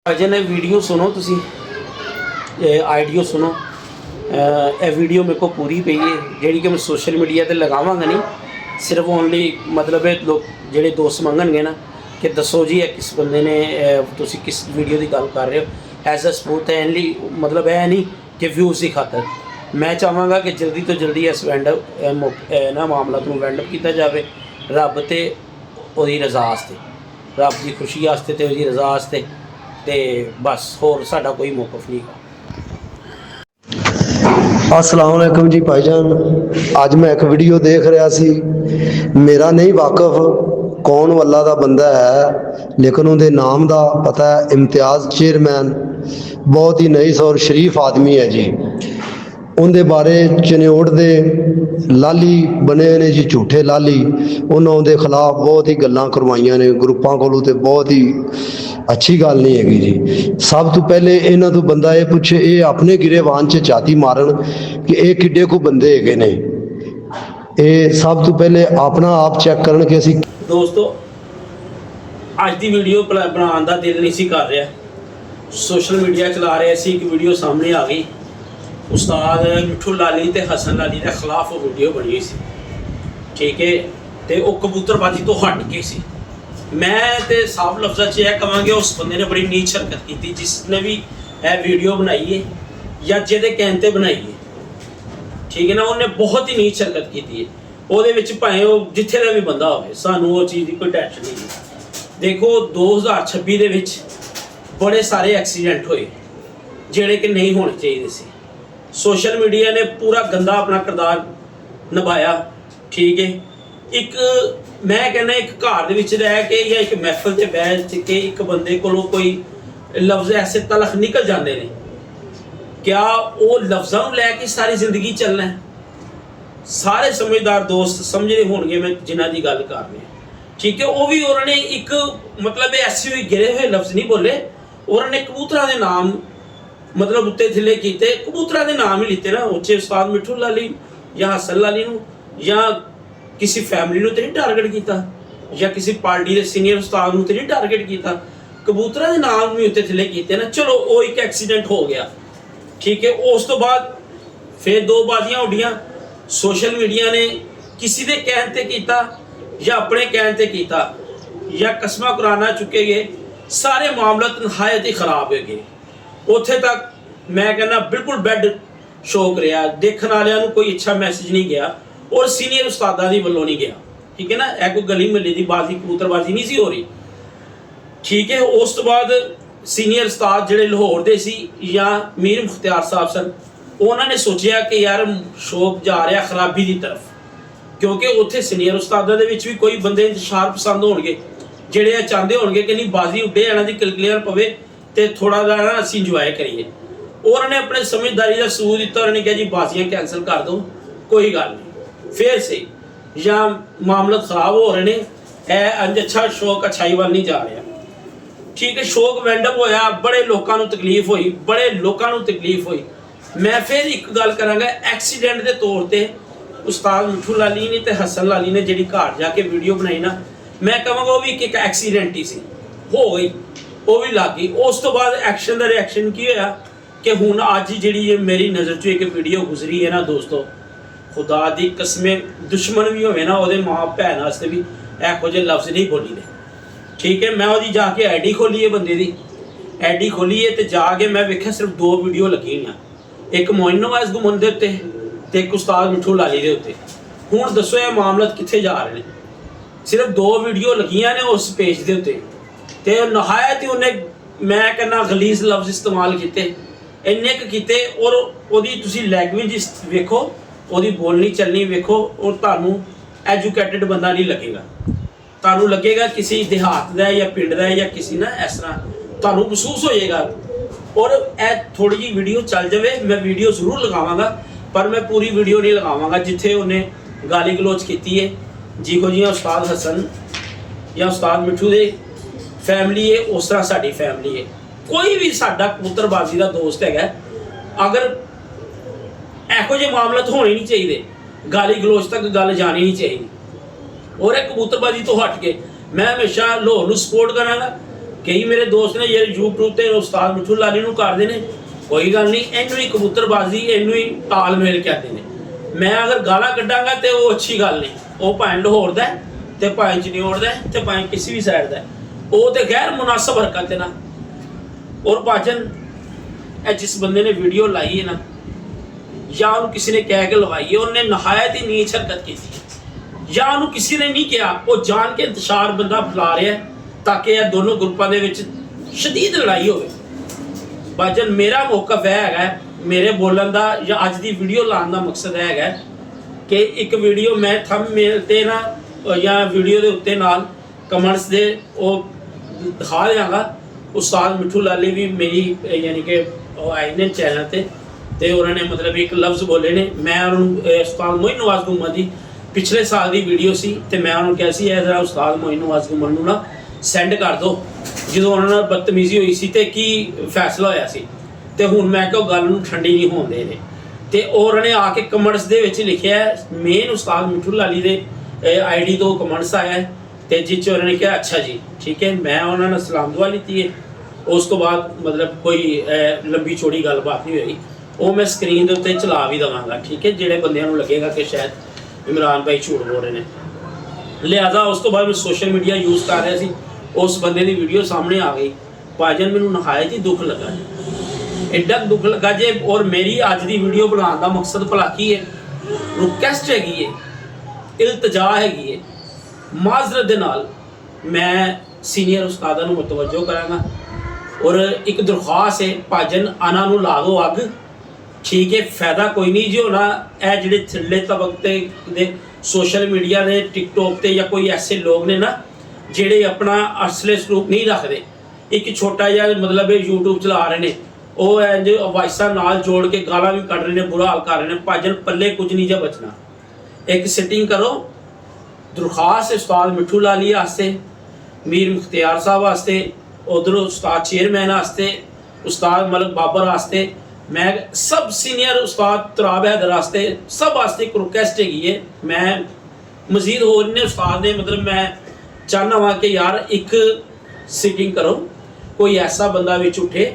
भाईजान वीडियो सुनो तुसी आडियो सुनो। ये वीडियो मेरे को पूरी पई है जी कि मैं सोशल मीडिया पर लगावांगा नहीं, सिर्फ ओनली मतलब लोग जेडे दोस्त मंगनगे ना कि दसो जी किस बंदे ने तुसी किस वीडियो की गल कर रहे हो। एज अ स्पोर्ट एनली मतलब है नहीं कि व्यूज़ की खातर मैं चाहांगा कि जल्दी तो जल्दी इस ना मामला को वैंड अप किया जाए रब ते ओदी रज़ा वास्ते, रब की खुशी वास्ते ते ओदी रज़ा वास्ते ते बस होर साडा कोई मौकफ नहीं। अस्सलाम वालेकुम जी भाईजान, अज मैं एक वीडियो देख रहा सी। मेरा नहीं वाकफ कौन वल्ला दा बंदा है, लेकिन उनके नाम दा पता है इम्तियाज़ चेयरमैन, बहुत ही नईस और शरीफ आदमी है जी। उनके बारे चनियोड़ दे लाली बने ने जी, झूठे लाली, उन्होंने खिलाफ बहुत ही गल्लां करवाइयां ने ग्रुपां कोलों, ते बहुत ही अच्छी गल नहीं हैगी जी। सब तो पहले इन्हां तो बंदा ये पुछे, ये अपने गिरेवान च झाती मारन कि ये किड्डे को बंदे हैगे ने। ये सब तो पहले अपना आप चेक करन कि असीं दोस्तों अज की वीडियो बनाने का दिल नहीं सी कर रहा, सोशल मीडिया चला रहे सी, एक वीडियो सामने आ गई उस्ताद मिठू लाली ते हसन लाली के खिलाफ वो वीडियो बनी हुई सी, ठीक है। तो वह कबूतरबाजी तो हट के सी। मैं तो साफ लफ्ज़ों च यह कहांगे उस बंदे ने बड़ी नीच हरकत की जिसने भी यह वीडियो बनाई है या जिहदे कहने ते बनाई है, ठीक है ना। उन्हें बहुत ही नीच हरकत की है। ਉਹਦੇ ਵਿੱਚ ਭਾਵੇਂ ਉਹ ਜਿੱਥੇ ਦਾ ਵੀ ਬੰਦਾ ਹੋਵੇ, ਸਾਨੂੰ ਉਹ ਚੀਜ਼ ਦੀ ਕੋਈ ਟੈਨਸ਼ਨ ਨਹੀਂ। ਦੇਖੋ 2026 ਦੇ ਵਿੱਚ ਬੜੇ ਸਾਰੇ ਐਕਸੀਡੈਂਟ ਹੋਏ ਜਿਹੜੇ ਕਿ ਨਹੀਂ ਹੋਣੇ ਚਾਹੀਦੇ ਸੀ। ਸੋਸ਼ਲ ਮੀਡੀਆ ਨੇ ਪੂਰਾ ਗੰਦਾ ਆਪਣਾ ਕਿਰਦਾਰ ਨਿਭਾਇਆ, ਠੀਕ ਹੈ। ਇੱਕ ਮੈਂ ਕਹਿੰਦਾ ਇੱਕ ਘਰ ਦੇ ਵਿੱਚ ਰਹਿ ਕੇ ਜਾਂ ਇੱਕ ਮਹਿਫਲ 'ਚ ਬੈਠ ਕੇ ਇੱਕ ਬੰਦੇ ਕੋਲੋਂ ਕੋਈ ਲਫ਼ਜ਼ ਐਸੇ ਤਲਖ ਨਿਕਲ ਜਾਂਦੇ ਨੇ, ਕਿਆ ਉਹ ਲਫ਼ਜ਼ਾਂ ਨੂੰ ਲੈ ਕੇ ਸਾਰੀ ਜ਼ਿੰਦਗੀ ਚੱਲਣਾ ਹੈ? सारे समझदार दोस्त समझते होंगे मैं जिन्हों की गल कर रहा, ठीक है। वो भी उन्होंने एक मतलब ऐसे हुए गिरे हुए लफ्ज़ नहीं बोले, उन्होंने कबूतरों के नाम मतलब उत्ते थले किए, कबूतरों के नाम ही लिते ना, उच्चे उस्ताद मिठू लाली या हसन लाली या किसी फैमिली को तो नहीं टारगेट किया या किसी पार्टी के सीनियर उस्ताद को तो नहीं टारगेट किया, कबूतरों के नाम भी उत्ते थले किए ना। चलो वो एक एक्सीडेंट हो गया, ठीक है। उस तो बाद फिर दो बाजियां उड़ियां, सोशल मीडिया ने किसी के कहने ते कीता या अपने कहने ते कीता या कसमां कुराना चुके गए, सारे मामला नहायत ही खराब हो गए। उत्थे तक मैं कहना बिल्कुल बैड शौक रहा, देखने वालियां नूं कोई अच्छा मैसेज नहीं गया और सीनियर उस्तादां दी वल्लों नहीं गया, ठीक है ना। यह कोई गली महल्ले की बाजी कबूतरबाजी नहीं सी हो रही, ठीक है। उस तो बाद सीनियर उस्ताद जिहड़े लाहौर दे सी या मीर मुख्तियार साहब सन, उन्होंने सोचा कि यार शौक जा रहा खराबी की तरफ, क्योंकि उत्थे सीनियर उस्तादां दे विच भी कोई बंदे इंतशार पसंद होणगे जिहड़े चाहते होणगे कि नहीं बाजी उड्डे इन्हां दी क्लियर पवे ते थोड़ा दा ना असीं इंजॉय करिए। उन्होंने अपने समझदारी का सबूत दिता, उन्होंने कहा जी बाजियां कैंसल कर दो, कोई गल नहीं, फिर से या मामला खराब हो रहे हैं, अंज अच्छा शौक अच्छाई वाल नहीं जा रहा, ठीक है। शौक वैंडअप होया, बड़े लोगों को तकलीफ हुई, बड़े लोगों को तकलीफ हुई। मैं फिर एक गल करांगा, एक्सीडेंट के तौर पर उस्ताद मिठू लाली ने ते हसन लाली ने जी घर जाके वीडियो बनाई ना, मैं कहांगा वो भी एक एक्सीडेंट ही सी, हो गई वो भी लग गई। उस तो बाद एक्शन का रिएक्शन की होया कि हुण अज जी मेरी नज़र चो एक वीडियो गुजरी है ना दोस्तों, खुदा दी कसमें दुश्मन भी होवे ना वो माँ भैन वास्ते भी इहो जिहे लफ्ज़ नहीं बोली दे, ठीक है। मैं वो जाके आई डी खोली है, बंदे की आई डी खोली है, तो जाके मैं वेख्या सिर्फ 2 वीडियो लगी हुई, एक मोइन नवाज़ गुमन के उत्ते ते एक उस्ताद मिठू लाली के उत्ते। हुण दसो ये मामला कित्थे जा रहे हैं? सिर्फ 2 वीडियो लगियां ने उस पेज के उत्ते, ते नहायत ही उन्हें मैं कहना गलीज लफ्ज़ इस्तेमाल किए, इन्ने कीते, और ओदी तुसी लैंग्वेज वेखो, ओदी बोलनी चलनी वेखो, और तुहानू एजुकेटेड बंदा नहीं लगेगा, तुहानू लगेगा किसी देहात का या पिंड का या किसी ना इस तरह तुहानू महसूस होएगा। और ए थोड़ी जी वीडियो चल जाए, मैं वीडियो जरूर लगावांगा, पर मैं पूरी वीडियो नहीं लगावांगा जिथे उन्हें गाली गलोच की है, जिहो जी उस्ताद हसन या उस्ताद मिठू दे फैमिली है उस तरह साडी फैमिली है। कोई भी साडा कबूतरबाजी का दोस्त है, अगर इहो जिहे मामले तो होने नहीं चाहिए, गाली गलोच तक गल जानी नहीं चाहिए। और एक कबूतरबाजी तो हट के मैं हमेशा लाहौर नूं सपोर्ट करांगा ਕਈ ਮੇਰੇ ਦੋਸਤ ਨੇ ਜਿਹੜੇ YouTube ਤੇ ਉਸਤਾਦ ਮਿੱਠੂ ਲਾਲੀ ਨੂੰ ਕਰਦੇ ਨੇ, ਕੋਈ ਗੱਲ ਨਹੀਂ, ਇਹਨੂੰ ਹੀ ਕਬੂਤਰਬਾਜ਼ੀ, ਇਹਨੂੰ ਹੀ ਤਾਲਮੇਲ ਕਹਿੰਦੇ ਨੇ। ਮੈਂ ਅਗਰ ਗਾਲਾਂ ਕੱਢਾਂਗਾ ਤੇ ਉਹ ਅੱਛੀ ਗੱਲ ਨਹੀਂ, ਉਹ ਭਾਵੇਂ ਲਾਹੌਰ ਦਾ ਤੇ ਭਾਵੇਂ ਚਨਿਓੜ ਦਾ ਤੇ ਭਾਵੇਂ ਕਿਸੇ ਵੀ ਸਾਈਡ ਦਾ, ਉਹ ਤੇ ਗੈਰ ਮੁਨਾਸਬ ਹਰਕਤ ਹੈ ਨਾ। ਔਰ ਭਾਜਨ ਇਹ ਜਿਸ ਬੰਦੇ ਨੇ ਵੀਡੀਓ ਲਾਈ ਹੈ ਨਾ, ਜਾਂ ਉਹਨੂੰ ਕਿਸੇ ਨੇ ਕਹਿ ਕੇ ਲਵਾਈ ਹੈ, ਉਹਨੇ ਨਹਾਇਤ ਹੀ ਨੀਚ ਹਰਕਤ ਕੀਤੀ, ਜਾਂ ਉਹਨੂੰ ਕਿਸੇ ਨੇ ਨਹੀਂ ਕਿਹਾ, ਉਹ ਜਾਣ ਕੇ ਇੰਤਸ਼ਾਰ ਬੰਦਾ ਫੈਲਾ ਰਿਹਾ ਤਾਂ ਕਿ ਇਹ ਦੋਨੋਂ ਗਰੁੱਪਾਂ ਦੇ ਵਿੱਚ ਸ਼ਦੀਦ ਲੜਾਈ ਹੋਵੇ। ਭਾਜਨ ਮੇਰਾ ਮੌਕਫ ਇਹ ਹੈਗਾ, ਮੇਰੇ ਬੋਲਣ ਦਾ ਜਾਂ ਅੱਜ ਦੀ ਵੀਡੀਓ ਲਾਉਣ ਦਾ ਮਕਸਦ ਇਹ ਹੈਗਾ ਕਿ ਇੱਕ ਵੀਡੀਓ ਮੈਂ ਥੰਬਨੇਲ ਤੇ ਨਾ ਜਾਂ ਵੀਡੀਓ ਦੇ ਉੱਤੇ ਨਾਲ ਕਮੈਂਟਸ ਦੇ ਉਹ ਦਿਖਾ ਦਿਆਂਗਾ। ਉਸਤਾਦ ਮਿੱਠੂ ਲਾਲੀ ਵੀ ਮੇਰੀ ਯਾਨੀ ਕਿ ਉਹ ਆਏ ਨੇ ਚੈਨਲ ਤੇ ਉਹਨਾਂ ਨੇ ਮਤਲਬ ਇੱਕ ਲਫ਼ਜ਼ ਬੋਲੇ ਨੇ। ਮੈਂ ਉਹਨੂੰ ਉਸਤਾਦ ਮੋਇਨ ਨਵਾਜ਼ ਗੁੰਮਾ ਦੀ ਪਿਛਲੇ ਸਾਲ ਦੀ ਵੀਡੀਓ ਸੀ ਤੇ ਮੈਂ ਉਹਨੂੰ ਕਿਹਾ ਸੀ ਇਹ ਜ਼ਰਾ ਉਸਤਾਦ ਮੋਇਨ ਨਵਾਜ਼ ਗੁੰਮਾ ਨੂੰ ਨਾ ਸੈਂਡ ਕਰ ਦਿਓ, ਜਦੋਂ ਉਹਨਾਂ ਨਾਲ ਬਦਤਮੀਜ਼ੀ ਹੋਈ ਸੀ ਤੇ ਕੀ ਫੈਸਲਾ ਹੋਇਆ ਸੀ। ਤੇ ਹੁਣ ਮੈਂ ਕਿਹਾ ਉਹ ਗੱਲ ਨੂੰ ਠੰਡੀ ਨਹੀਂ ਹੋਣ ਦੇ ਰਹੇ। ਤੇ ਉਹਨਾਂ ਨੇ ਆ ਕੇ ਕਮੈਂਟਸ ਦੇ ਵਿੱਚ ਲਿਖਿਆ ਮੇਨ ਉਸਤਾਦ ਮਿੱਠੂ ਲਾਲੀ ਦੇ ਆਈਡੀ ਤੋਂ ਕਮੈਂਟਸ ਆਇਆ ਤੇ ਜਿਸ 'ਚ ਉਹਨਾਂ ਨੇ ਕਿਹਾ ਅੱਛਾ ਜੀ ਠੀਕ ਹੈ। ਮੈਂ ਉਹਨਾਂ ਨਾਲ ਸਲਾਮ ਦੁਆ ਲਿੱਤੀ ਹੈ। ਉਸ ਤੋਂ ਬਾਅਦ ਮਤਲਬ ਕੋਈ ਲੰਬੀ ਚੌੜੀ ਗੱਲਬਾਤ ਨਹੀਂ ਹੋਈ, ਉਹ ਮੈਂ ਸਕਰੀਨ ਦੇ ਉੱਤੇ ਚਲਾ ਵੀ ਦੇਵਾਂਗਾ, ਠੀਕ ਹੈ। ਜਿਹੜੇ ਬੰਦਿਆਂ ਨੂੰ ਲੱਗੇਗਾ ਕਿ ਸ਼ਾਇਦ ਇਮਰਾਨ ਭਾਈ ਝੂਠ ਬੋਲ ਰਹੇ ਨੇ, ਲਿਹਾਜ਼ਾ ਉਸ ਤੋਂ ਬਾਅਦ ਮੈਂ ਸੋਸ਼ਲ ਮੀਡੀਆ ਯੂਜ਼ ਕਰ ਰਿਹਾ ਸੀ, ਉਸ ਬੰਦੇ ਦੀ ਵੀਡੀਓ ਸਾਹਮਣੇ ਆ ਗਈ। ਭਾਜਨ ਮੈਨੂੰ ਨਹਾਇਤ ਹੀ ਦੁੱਖ ਲੱਗਾ, ਐਡਾ ਦੁੱਖ ਲੱਗਾ ਜੇ। ਔਰ ਮੇਰੀ ਅੱਜ ਦੀ ਵੀਡੀਓ ਬਣਾਉਣ ਦਾ ਮਕਸਦ ਭਲਾ ਕੀ ਹੈ? ਰਿਕੁਐਸਟ ਹੈਗੀ ਹੈ, ਇਲਤਜਾ ਹੈਗੀ ਹੈ, ਮਾਜ਼ਰਤ ਦੇ ਨਾਲ ਮੈਂ ਸੀਨੀਅਰ ਉਸਤਾਦਾਂ ਨੂੰ ਮੁਤਵੱਜੋ ਕਰਾਂਗਾ। ਔਰ ਇੱਕ ਦਰਖਾਸਤ ਹੈ, ਭਾਜਨ ਆਨਾ ਨੂੰ ਲਾ ਦਿਓ ਅੱਗ, ਠੀਕ ਹੈ। ਫਾਇਦਾ ਕੋਈ ਨਹੀਂ ਜੀ ਹੋਣਾ। ਇਹ ਜਿਹੜੇ ਥੱਲੇ ਤਬਕੇ ਦੇ ਸੋਸ਼ਲ ਮੀਡੀਆ ਦੇ ਟਿਕਟੋਕ ਤੇ ਜਾਂ ਕੋਈ ਐਸੇ ਲੋਕ ਨੇ ਨਾ ਜਿਹੜੇ ਆਪਣਾ ਅਸਲੇ ਸਰੂਪ ਨਹੀਂ ਰੱਖਦੇ, ਇੱਕ ਛੋਟਾ ਜਿਹਾ ਮਤਲਬ YouTube ਚਲਾ ਰਹੇ ਨੇ, ਉਹ ਇੰਜ ਵਾਇਸਾਂ ਨਾਲ ਜੋੜ ਕੇ ਗਾਲਾਂ ਵੀ ਕੱਢ ਰਹੇ ਨੇ, ਬੁਰਾ ਹਾਲ ਕਰ ਰਹੇ ਨੇ। ਭਾਜਨ ਪੱਲੇ ਕੁਝ ਨਹੀਂ ਜਾ ਬਚਣਾ। ਇੱਕ ਸਿਟਿੰਗ ਕਰੋ, ਦਰਖਾਸਤ ਉਸਤਾਦ ਮਿੱਠੂ ਲਾਲੀ ਵਾਸਤੇ, ਮੀਰ ਮੁਖਤਿਆਰ ਸਾਹਿਬ ਵਾਸਤੇ, ਉਧਰੋਂ ਉਸਤਾਦ ਚੇਅਰਮੈਨ ਵਾਸਤੇ, ਉਸਤਾਦ ਮਲਕ ਬਾਬਰ ਵਾਸਤੇ, ਮੈਂ ਸਭ ਸੀਨੀਅਰ ਉਸਤਾਦ ਤਰਾਬ ਹੈਦਰ ਵਾਸਤੇ, ਸਭ ਵਾਸਤੇ ਇੱਕ ਰਿਕੁਐਸਟ ਹੈਗੀ ਹੈ। ਮੈਂ ਮਜ਼ੀਦ ਹੋਰ ਨੇ ਉਸਤਾਦ ਨੇ ਮਤਲਬ ਮੈਂ ਚਾਹੁੰਦਾ ਵਾਂ ਕਿ ਯਾਰ ਇੱਕ ਸਿਟਿੰਗ ਕਰੋ, ਕੋਈ ਐਸਾ ਬੰਦਾ ਵਿੱਚ ਉੱਠੇ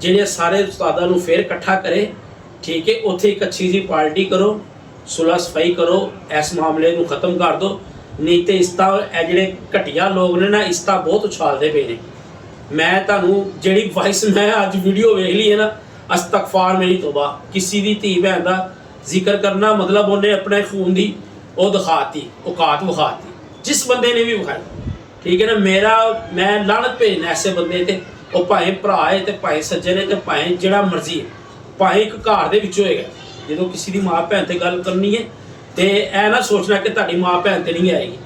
ਜਿਹੜੇ ਸਾਰੇ ਉਸਤਾਦਾਂ ਨੂੰ ਫਿਰ ਇਕੱਠਾ ਕਰੇ, ਠੀਕ ਹੈ। ਉੱਥੇ ਇੱਕ ਅੱਛੀ ਜਿਹੀ ਪਾਰਟੀ ਕਰੋ, ਸੁਲਹ ਸਫਾਈ ਕਰੋ, ਇਸ ਮਾਮਲੇ ਨੂੰ ਖਤਮ ਕਰ ਦਿਓ। ਨਹੀਂ ਤੇ ਇਸ ਤਾਂ ਇਹ ਜਿਹੜੇ ਘਟੀਆ ਲੋਕ ਨੇ ਨਾ, ਇਸ ਤਾਂ ਬਹੁਤ ਉਛਾਲਦੇ ਪਏ ਨੇ। ਮੈਂ ਤੁਹਾਨੂੰ ਜਿਹੜੀ ਵਾਇਸ ਮੈਂ ਅੱਜ ਵੀਡੀਓ ਵੇਖ ਲਈ ਹੈ ਨਾ, ਅਸਤਗਫਾਰ ਮੇਰੀ ਤੋਬਾ। ਕਿਸੇ ਦੀ ਧੀ ਭੈਣ ਦਾ ਜ਼ਿਕਰ ਕਰਨਾ ਮਤਲਬ ਉਹਨੇ ਆਪਣੇ ਖੂਨ ਦੀ ਉਹ ਦਿਖਾਤੀ, ਔਕਾਤ ਵਿਖਾਤੀ, ਜਿਸ ਬੰਦੇ ਨੇ ਵੀ ਵਿਖਾਈ, ਠੀਕ ਹੈ ਨਾ। ਮੈਂ ਲਾਨਤ ਭੇਜਣਾ ਐਸੇ ਬੰਦੇ ਤੇ, ਉਹ ਭਾਵੇਂ ਭਰਾ ਹੈ ਤੇ ਭਾਵੇਂ ਸੱਜਣ ਹੈ ਤੇ ਭਾਵੇਂ ਜਿਹੜਾ ਮਰਜ਼ੀ ਹੈ, ਭਾਵੇਂ ਇੱਕ ਘਰ ਦੇ ਵਿੱਚ ਹੋਏਗਾ। ਜਦੋਂ ਕਿਸੇ ਦੀ ਮਾਂ ਭੈਣ ਤੇ ਗੱਲ ਕਰਨੀ ਹੈ ਤੇ ਇਹ ਨਾ ਸੋਚਣਾ ਕਿ ਤੁਹਾਡੀ ਮਾਂ ਭੈਣ ਤੇ ਨਹੀਂ ਆਏਗੀ,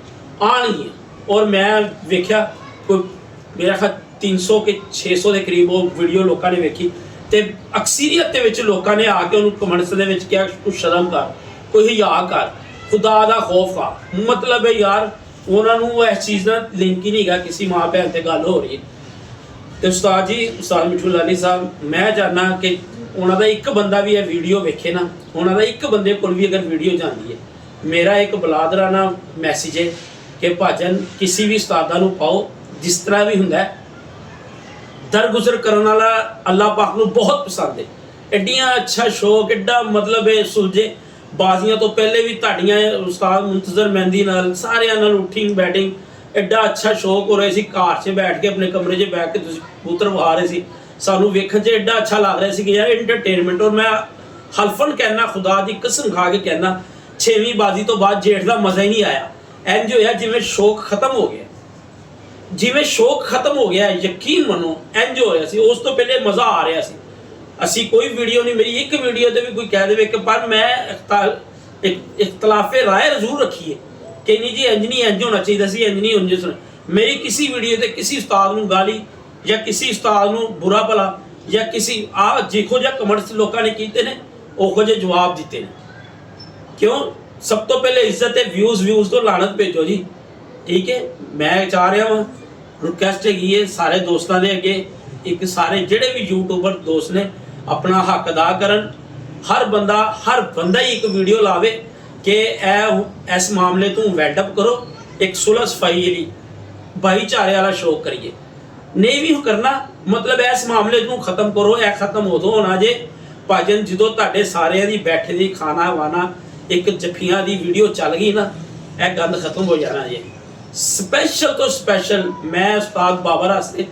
ਆਉਣਗੀ। ਔਰ ਮੈਂ ਵੇਖਿਆ ਕੋਈ ਮੇਰਾ ਖਿਆਲ 300 ਕਿ 600 ਦੇ ਕਰੀਬ ਉਹ ਵੀਡੀਓ ਲੋਕਾਂ ਨੇ ਵੇਖੀ ਤੇ ਅਕਸਰੀਅਤ ਦੇ ਵਿੱਚ ਲੋਕਾਂ ਨੇ ਆ ਕੇ ਉਹਨੂੰ ਕਮੈਂਟਸ ਦੇ ਵਿੱਚ ਕਿਹਾ ਤੂੰ ਸ਼ਰਮ ਕਰ, ਕੋਈ ਹਿਆ ਕਰ, ਖੁਦਾ ਦਾ ਖੌਫ ਕਰ। ਮਤਲਬ ਹੈ ਯਾਰ ਉਹਨਾਂ ਨੂੰ ਇਸ ਚੀਜ਼ ਨਾਲ ਲਿੰਕ ਹੀ ਨਹੀਂ ਹੈਗਾ, ਕਿਸੇ ਮਾਂ ਭੈਣ ਤੇ ਗੱਲ ਹੋ ਰਹੀ ਹੈ। ਤੇ ਉਸਤਾਦ ਜੀ, ਉਸਤਾਦ ਮਿੱਠੂ ਲਾਲੀ ਸਾਹਿਬ, ਮੈਂ ਚਾਹੁੰਦਾ ਕਿ ਉਹਨਾਂ ਦਾ ਇੱਕ ਬੰਦਾ ਵੀ ਇਹ ਵੀਡੀਓ ਵੇਖੇ ਨਾ, ਉਹਨਾਂ ਦਾ ਇੱਕ ਬੰਦੇ ਕੋਲ ਵੀ ਅਗਰ ਵੀਡੀਓ ਜਾਂਦੀ ਹੈ, ਮੇਰਾ ਇੱਕ ਬਲਾਦਰਾਨਾ ਮੈਸੇਜ ਹੈ ਕਿ ਭਾਜਨ ਕਿਸੇ ਵੀ ਉਸਤਾਦਾਂ ਨੂੰ ਪਾਓ, ਜਿਸ ਤਰ੍ਹਾਂ ਵੀ ਹੁੰਦਾ ਹੈ। ਦਰਗੁਜ਼ਰ ਕਰਨ ਵਾਲਾ ਅੱਲਾਹ ਪਾਕ ਨੂੰ ਬਹੁਤ ਪਸੰਦ ਹੈ। ਐਡੀਆਂ ਅੱਛਾ ਸ਼ੌਕ, ਐਡਾ ਮਤਲਬ ਹੈ ਸੁਲਝੇ ਬਾਜ਼ੀਆਂ ਤੋਂ ਪਹਿਲੇ ਵੀ ਤੁਹਾਡੀਆਂ ਉਸਤਾਦ ਮੁੰਤਜ਼ਰ ਮਹਿੰਦੀ ਨਾਲ ਸਾਰਿਆਂ ਨਾਲ ਉੱਠਿੰਗ ਬੈਟਿੰਗ, ਐਡਾ ਅੱਛਾ ਸ਼ੌਕ ਹੋ ਰਿਹਾ ਸੀ। ਘਰ 'ਚ ਬੈਠ ਕੇ ਆਪਣੇ ਕਮਰੇ 'ਚ ਬੈਠ ਕੇ ਤੁਸੀਂ ਕਬੂਤਰ ਵਹਾ ਰਹੇ ਸੀ, ਸਾਨੂੰ ਵੇਖਣ 'ਚ ਐਡਾ ਅੱਛਾ ਲੱਗ ਰਿਹਾ ਸੀ ਕਿ ਯਾਰ ਐਂਟਰਟੇਨਮੈਂਟ। ਔਰ ਮੈਂ ਹਲਫਨ ਕਹਿਣਾ, ਖੁਦਾ ਦੀ ਕਸਮ ਖਾ ਕੇ ਕਹਿਣਾ, 6ਵੀਂ ਬਾਜ਼ੀ ਤੋਂ ਬਾਅਦ ਜੇਠ ਦਾ ਮਜ਼ਾ ਹੀ ਨਹੀਂ ਆਇਆ। ਇੰਝ ਹੋਇਆ ਜਿਵੇਂ ਸ਼ੌਕ ਖਤਮ ਹੋ ਗਿਆ, ਜਿਵੇਂ ਸ਼ੌਕ ਖਤਮ ਹੋ ਗਿਆ, ਯਕੀਨ ਮੰਨੋ ਇੰਝ ਹੋ ਰਿਹਾ ਸੀ। ਉਸ ਤੋਂ ਪਹਿਲੇ ਮਜ਼ਾ ਆ ਰਿਹਾ ਸੀ। ਅਸੀਂ ਕੋਈ ਵੀਡੀਓ ਨਹੀਂ, ਮੇਰੀ ਇੱਕ ਵੀਡੀਓ ਤੇ ਵੀ ਕੋਈ ਕਹਿ ਦੇਵੇ ਕਿ ਪਰ ਮੈਂ ਇਖਤਲਾਫੇ ਰਾਏ ਜ਼ਰੂਰ ਰੱਖੀ ਹੈ ਕਿ ਨਹੀਂ ਜੀ ਇੰਝ ਨਹੀਂ, ਇੰਝ ਹੋਣਾ ਚਾਹੀਦਾ ਸੀ, ਇੰਝ ਨਹੀਂ ਹੁੰਦੇ ਸੁਣ। ਮੇਰੀ ਕਿਸੇ ਵੀਡੀਓ ਤੇ ਕਿਸੇ ਉਸਤਾਦ ਨੂੰ ਗਾਲੀ ਜਾਂ ਕਿਸੇ ਉਸਤਾਦ ਨੂੰ ਬੁਰਾ ਭਲਾ ਜਾਂ ਕਿਸੇ ਜਿਹੋ ਜਿਹਾ ਕਮੈਂਟਸ ਲੋਕਾਂ ਨੇ ਕੀਤੇ ਨੇ, ਉਹੋ ਜਿਹੇ ਜਵਾਬ ਦਿੱਤੇ ਨੇ। ਕਿਉਂ? ਸਭ ਤੋਂ ਪਹਿਲੇ ਇੱਜ਼ਤ ਹੈ, ਵਿਊਜ਼ ਤੋਂ ਲਾਨਤ ਭੇਜੋ ਜੀ, ਠੀਕ ਹੈ। ਮੈਂ ਚਾਹ ਰਿਹਾ ਵਾਂ, ਰਿਕੁਐਸਟ ਹੈਗੀ ਹੈ ਸਾਰੇ ਦੋਸਤਾਂ ਦੇ ਅੱਗੇ, ਇੱਕ ਸਾਰੇ ਜਿਹੜੇ ਵੀ ਯੂਟਿਊਬਰ ਦੋਸਤ ਨੇ ਆਪਣਾ ਹੱਕ ਅਦਾ ਕਰਨ। ਹਰ ਬੰਦਾ ਹੀ ਇੱਕ ਵੀਡੀਓ ਲਾਵੇ ਕਿ ਇਸ ਮਾਮਲੇ ਤੋਂ ਵੈਂਡ ਅਪ ਕਰੋ, ਇੱਕ ਸੁਲਹ ਸਫਾਈ ਲਈ ਭਾਈਚਾਰੇ ਵਾਲਾ ਸ਼ੌਕ ਕਰੀਏ। ਨਹੀਂ ਵੀ ਕਰਨਾ, ਮਤਲਬ ਇਸ ਮਾਮਲੇ ਨੂੰ ਖਤਮ ਕਰੋ। ਇਹ ਖਤਮ ਉਦੋਂ ਹੋਣਾ ਜੇ ਭਾਜਨ ਜਦੋਂ ਤੁਹਾਡੇ ਸਾਰਿਆਂ ਦੀ ਬੈਠੇ ਦੀ ਖਾਣਾ ਵਾਣਾ ਇੱਕ ਜੱਫੀਆਂ ਦੀ ਵੀਡੀਓ ਚੱਲ ਗਈ ਨਾ, ਇਹ ਗੰਦ ਖਤਮ ਹੋ ਜਾਣਾ ਜੇ। ਸਪੈਸ਼ਲ ਤੋਂ ਸਪੈਸ਼ਲ ਮੈਂ ਉਸਤਾਦ ਬਾਬਰ ਵਾਸਤੇ,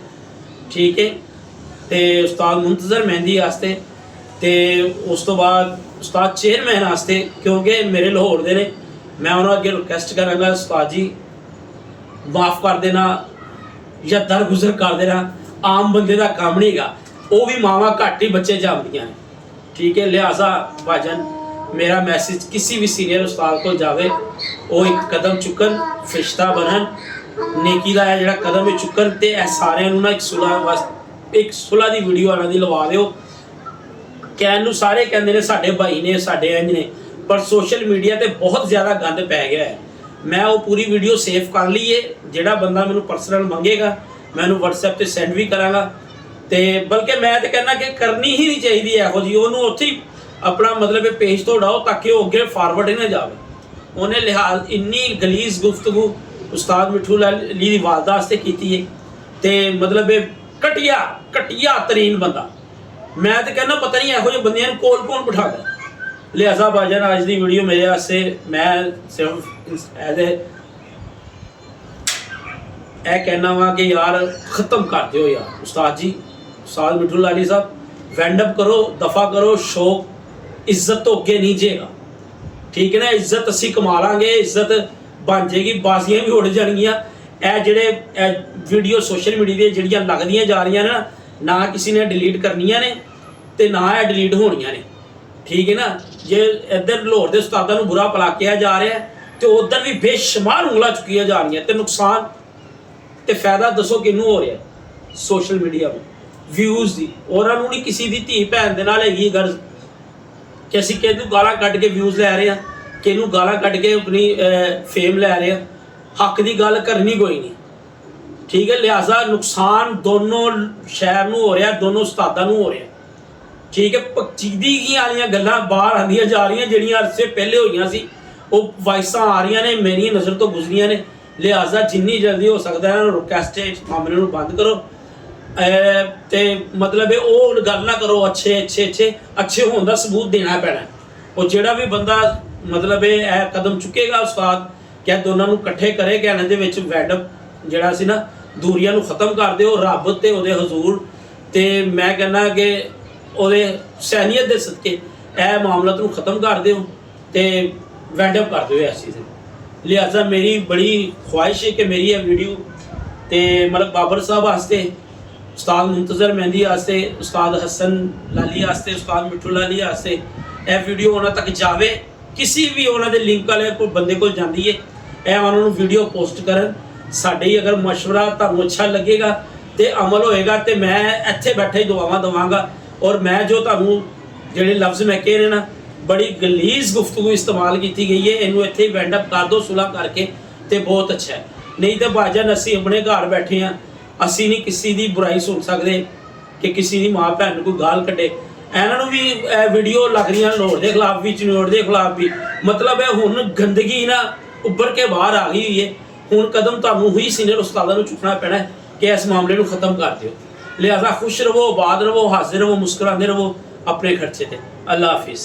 ਠੀਕ ਹੈ, ਤੇ ਉਸਤਾਦ ਮੁੰਤਜ਼ਰ ਮਹਿੰਦੀ ਵਾਸਤੇ, ਤੇ ਉਸ ਤੋਂ ਬਾਅਦ ਉਸਤਾਦ ਚੇਅਰਮੈਨ ਵਾਸਤੇ, ਕਿਉਂਕਿ ਮੇਰੇ ਲਾਹੌਰ ਦੇ ਨੇ, ਮੈਂ ਉਹਨਾਂ ਅੱਗੇ ਰਿਕੁਐਸਟ ਕਰਾਂਗਾ ਉਸਤਾਦ ਜੀ ਮਾਫ ਕਰ ਦੇਣਾ ਜਾਂ ਦਰਗੁਜ਼ਰ ਕਰ ਦੇਣਾ, ਆਮ ਬੰਦੇ ਦਾ ਕੰਮ ਨਹੀਂ ਹੈਗਾ, ਉਹ ਵੀ ਮਾਵਾਂ ਘੱਟ ਹੀ ਬੱਚੇ ਜੰਮਦੀਆਂ ਨੇ, ਠੀਕ ਹੈ। ਲਿਹਾਜ਼ਾ ਭਾਜਨ ਮੇਰਾ ਮੈਸੇਜ ਕਿਸੇ ਵੀ ਸੀਨੀਅਰ ਉਸਤਾਦ ਕੋਲ ਜਾਵੇ, ਉਹ ਇੱਕ ਕਦਮ ਚੁੱਕਣ, ਫਰਿਸ਼ਤਾ ਬਣਨ, ਨੇਕੀ ਦਾ ਇਹ ਜਿਹੜਾ ਕਦਮ ਹੈ ਚੁੱਕਣ, ਤੇ ਇਹ ਸਾਰਿਆਂ ਨੂੰ ਨਾ ਇੱਕ ਸੁਲ੍ਹਾ ਦੀ ਵੀਡੀਓ ਆਣਾ ਦੀ ਲਵਾ ਦਿਓ। ਕਹਿਣ ਨੂੰ ਸਾਰੇ ਕਹਿੰਦੇ ਨੇ ਸਾਡੇ ਭਾਈ ਨੇ, ਸਾਡੇ ਇੰਜ ਨੇ, ਪਰ ਸੋਸ਼ਲ ਮੀਡੀਆ ਤੇ ਬਹੁਤ ਜ਼ਿਆਦਾ ਗੰਦ ਪੈ ਗਿਆ ਹੈ। ਮੈਂ ਉਹ ਪੂਰੀ ਵੀਡੀਓ ਸੇਵ ਕਰ ਲਈ ਹੈ, ਜਿਹੜਾ ਬੰਦਾ ਮੈਨੂੰ ਪਰਸਨਲ ਮੰਗੇਗਾ ਮੈਂ ਉਹਨੂੰ WhatsApp ਤੇ ਸੈਂਡ ਵੀ ਕਰਾਂਗਾ, ਤੇ ਬਲਕਿ ਮੈਂ ਤੇ ਕਹਿੰਦਾ ਕਿ ਕਰਨੀ ਹੀ ਨਹੀਂ ਚਾਹੀਦੀ ਇਹੋ ਜਿਹੀ, ਉਹਨੂੰ ਉੱਥੇ ਹੀ ਆਪਣਾ ਮਤਲਬ ਪੇਜ ਤੋਂ ਉਡਾਓ ਤਾਂ ਕਿ ਉਹ ਅੱਗੇ ਫਾਰਵਰਡ ਹੀ ਨਾ ਜਾਵੇ। ਉਹਨੇ ਲਿਹਾਜ਼ ਇੰਨੀ ਗਲੀਜ਼ ਗੁਫ਼ਤਗੂ ਉਸਤਾਦ ਮਿੱਠੂ ਲਾਲੀ ਦੀ ਵਾਲਦਾ ਵਾਸਤੇ ਕੀਤੀ ਹੈ, ਤੇ ਮਤਲਬ ਇਹ ਘਟੀਆ ਤਰੀਨ ਬੰਦਾ। ਮੈਂ ਤੇ ਕਹਿੰਦਾ ਪਤਾ ਨਹੀਂ ਇਹੋ ਜਿਹੇ ਬੰਦਿਆਂ ਨੂੰ ਕੋਲ ਕੌਣ ਬਿਠਾਦਾ। ਲਿਹਾਜ਼ਾ ਭਾਜਨ ਅੱਜ ਦੀ ਵੀਡੀਓ ਮੇਰੇ ਵਾਸਤੇ ਮੈਂ ਸਿਰਫ ਇਹ ਕਹਿਣਾ ਵਾ ਕਿ ਯਾਰ ਖਤਮ ਕਰ ਦਿਓ ਯਾਰ ਉਸਤਾਦ ਜੀ, ਉਸਤਾਦ ਮਿੱਠੂ ਲਾਲੀ ਸਾਹਿਬ, ਵੈਂਡ ਅਪ ਕਰੋ, ਦਫਾ ਕਰੋ। ਸ਼ੌਕ ਇੱਜ਼ਤ ਤੋਂ ਅੱਗੇ ਨਹੀਂ ਜੇਗਾ, ਠੀਕ ਹੈ ਨਾ। ਇੱਜ਼ਤ ਅਸੀਂ ਕਮਾ ਲਾਂਗੇ, ਇੱਜ਼ਤ ਬਣ ਜਾਏਗੀ, ਬਾਜ਼ੀਆਂ ਵੀ ਉੱਡ ਜਾਣਗੀਆਂ। ਇਹ ਜਿਹੜੇ ਵੀਡੀਓ ਸੋਸ਼ਲ ਮੀਡੀਆ ਦੀਆਂ ਜਿਹੜੀਆਂ ਲੱਗਦੀਆਂ ਜਾ ਰਹੀਆਂ ਨੇ ਨਾ ਕਿਸੇ ਨੇ ਡਿਲੀਟ ਕਰਨੀਆਂ ਨੇ ਤੇ ਨਾ ਇਹ ਡਿਲੀਟ ਹੋਣੀਆਂ ਨੇ, ਠੀਕ ਹੈ ਨਾ। ਜੇ ਇੱਧਰ ਲਾਹੌਰ ਦੇ ਉਸਤਾਦਾਂ ਨੂੰ ਬੁਰਾ ਭਲਾ ਕਿਹਾ ਜਾ ਰਿਹਾ ਤੇ ਉੱਧਰ ਵੀ ਬੇਸ਼ੁਮਾਰ ਉਂਗਲਾਂ ਚੁੱਕੀਆਂ ਜਾ ਰਹੀਆਂ, ਤੇ ਨੁਕਸਾਨ ਤੇ ਫਾਇਦਾ ਦੱਸੋ ਕਿਹਨੂੰ ਹੋ ਰਿਹਾ? ਸੋਸ਼ਲ ਮੀਡੀਆ ਨੂੰ ਵਿਊਜ਼ ਦੀ। ਉਹਨਾਂ ਨੂੰ ਨਹੀਂ ਕਿਸੇ ਦੀ ਧੀ ਭੈਣ ਦੇ ਨਾਲ ਹੈਗੀ ਗਰਜ਼ ਕਿ ਅਸੀਂ ਕਿਹਨੂੰ ਗਾਲਾਂ ਕੱਢ ਕੇ ਵਿਊਜ਼ ਲੈ ਰਹੇ ਹਾਂ, ਕਿਹਨੂੰ ਗਾਲਾਂ ਕੱਢ ਕੇ ਆਪਣੀ ਫੇਮ ਲੈ ਰਹੇ ਹਾਂ। ਹੱਕ ਦੀ ਗੱਲ ਕਰਨੀ ਕੋਈ ਨਹੀਂ, ਠੀਕ ਹੈ। ਲਿਹਾਜ਼ਾ ਨੁਕਸਾਨ ਦੋਨੋਂ ਸ਼ਹਿਰ ਨੂੰ ਹੋ ਰਿਹਾ, ਦੋਨੋਂ ਉਸਤਾਦਾਂ ਨੂੰ ਹੋ ਰਿਹਾ, ਠੀਕ ਹੈ। ਪਚੀਦਗੀ ਵਾਲੀਆਂ ਗੱਲਾਂ ਬਾਹਰ ਆਉਂਦੀਆਂ ਜਾ ਰਹੀਆਂ, ਜਿਹੜੀਆਂ ਅਰਸੇ ਪਹਿਲੇ ਹੋਈਆਂ ਸੀ ਉਹ ਵਾਇਸਾਂ ਆ ਰਹੀਆਂ ਨੇ, ਮੇਰੀ ਨਜ਼ਰ ਤੋਂ ਗੁਜ਼ਰੀਆਂ ਨੇ। ਲਿਹਾਜ਼ਾ ਜਿੰਨੀ ਜਲਦੀ ਹੋ ਸਕਦਾ ਹੈ ਰਿਕੁਐਸਟ ਹੈ, ਇਸ ਮਾਮਲੇ ਨੂੰ ਬੰਦ ਕਰੋ, ਤੇ ਮਤਲਬ ਉਹ ਗੱਲ ਨਾ ਕਰੋ। ਅੱਛੇ ਹੋਣ ਦਾ ਸਬੂਤ ਦੇਣਾ ਪੈਣਾ। ਉਹ ਜਿਹੜਾ ਵੀ ਬੰਦਾ ਮਤਲਬ ਇਹ ਕਦਮ ਚੁੱਕੇਗਾ ਉਸਤਾਦ, ਕਿ ਦੋਨਾਂ ਨੂੰ ਇਕੱਠੇ ਕਰੇ, ਕਿ ਇਹਨਾਂ ਦੇ ਵਿੱਚ ਵੈਡਅਪ ਜਿਹੜਾ ਸੀ ਨਾ ਦੂਰੀਆਂ ਨੂੰ ਖਤਮ ਕਰ ਦਿਓ ਰੱਬ ਤੇ ਉਹਦੇ ਹਜ਼ੂਰ। ਤੇ ਮੈਂ ਕਹਿੰਦਾ ਕਿ ਉਹਦੇ ਸੈਨੀਅਤ ਦੇ ਸਦਕੇ ਇਹ ਮਾਮਲਾ ਨੂੰ ਖਤਮ ਕਰ ਦਿਓ ਤੇ ਵੈਂਡਅਪ ਕਰ ਦਿਓ ਇਸ ਚੀਜ਼ ਨੂੰ। ਲਿਹਾਜ਼ਾ ਮੇਰੀ ਬੜੀ ਖੁਆਇਸ਼ ਹੈ ਕਿ ਮੇਰੀ ਇਹ ਵੀਡੀਓ ਤੇ ਮਤਲਬ ਬਾਬਰ ਸਾਹਿਬ ਵਾਸਤੇ, ਉਸਤਾਦ ਮੁੰਤਜ਼ਰ ਮਹਿੰਦੀ ਵਾਸਤੇ, ਉਸਤਾਦ ਹਸਨ ਲਾਲੀ ਵਾਸਤੇ, ਉਸਤਾਦ ਮਿੱਠੂ ਲਾਲੀ ਵਾਸਤੇ ਇਹ ਵੀਡੀਓ ਉਹਨਾਂ ਤੱਕ ਜਾਵੇ। ਕਿਸੇ ਵੀ ਉਹਨਾਂ ਦੇ ਲਿੰਕ ਵਾਲੇ ਕੋਈ ਬੰਦੇ ਕੋਲ ਜਾਂਦੀ ਹੈ, ਇਹ ਉਹਨਾਂ ਨੂੰ ਵੀਡੀਓ ਪੋਸਟ ਕਰਨ। ਸਾਡੇ ਹੀ ਅਗਰ ਮਸ਼ਵਰਾ ਤੁਹਾਨੂੰ ਅੱਛਾ ਲੱਗੇਗਾ ਤੇ ਅਮਲ ਹੋਏਗਾ, ਤੇ ਮੈਂ ਇੱਥੇ ਬੈਠੇ ਹੀ ਦੁਆਵਾਂ ਦੇਵਾਂਗਾ। ਔਰ ਮੈਂ ਜੋ ਤੁਹਾਨੂੰ ਜਿਹੜੇ ਲਫ਼ਜ਼ ਮੈਂ ਕਹਿ ਰਹੇ ਨਾ, ਬੜੀ ਗਲੀਜ਼ ਗੁਫ਼ਤਗੂ ਇਸਤੇਮਾਲ ਕੀਤੀ ਗਈ ਹੈ, ਇਹਨੂੰ ਇੱਥੇ ਹੀ ਵੈਂਡ ਅਪ ਕਰ ਦਿਓ ਸੁਲ੍ਹਾ ਕਰਕੇ, ਤੇ ਬਹੁਤ ਅੱਛਾ ਹੈ। ਨਹੀਂ ਤਾਂ ਭਾਜਨ ਅਸੀਂ ਆਪਣੇ ਘਰ ਬੈਠੇ ਹਾਂ, ਅਸੀਂ ਨਹੀਂ ਕਿਸੇ ਦੀ ਬੁਰਾਈ ਸੁਣ ਸਕਦੇ ਕਿ ਕਿਸੇ ਦੀ ਮਾਂ ਭੈਣ ਨੂੰ ਕੋਈ ਗਾਲ ਕੱਢੇ। ਇਹਨਾਂ ਨੂੰ ਵੀ ਇਹ ਵੀਡੀਓ ਲੱਗ ਰਹੀਆਂ ਲਾਹੌਰ ਦੇ ਖਿਲਾਫ ਵੀ, ਚਨੌੜ ਦੇ ਖਿਲਾਫ ਵੀ। ਮਤਲਬ ਹੈ ਹੁਣ ਗੰਦਗੀ ਨਾ ਉੱਭਰ ਕੇ ਬਾਹਰ ਆ ਗਈ ਹੋਈ ਹੈ। ਹੁਣ ਕਦਮ ਤੁਹਾਨੂੰ ਹੀ ਸੀਨੀਅਰ ਉਸਤਾਦਾਂ ਨੂੰ ਚੁੱਕਣਾ ਪੈਣਾ ਹੈ ਕਿ ਇਸ ਮਾਮਲੇ ਨੂੰ ਖਤਮ ਕਰ ਦਿਓ। ਲਿਹਾਜ਼ਾ ਖੁਸ਼ ਰਹੋ, ਆਬਾਦ ਰਹੋ, ਹਾਜ਼ਰ ਰਹੋ, ਮੁਸਕਰਾਉਂਦੇ ਰਹੋ ਆਪਣੇ ਖਰਚੇ ਤੇ। ਅੱਲਾ ਹਾਫਿਜ਼।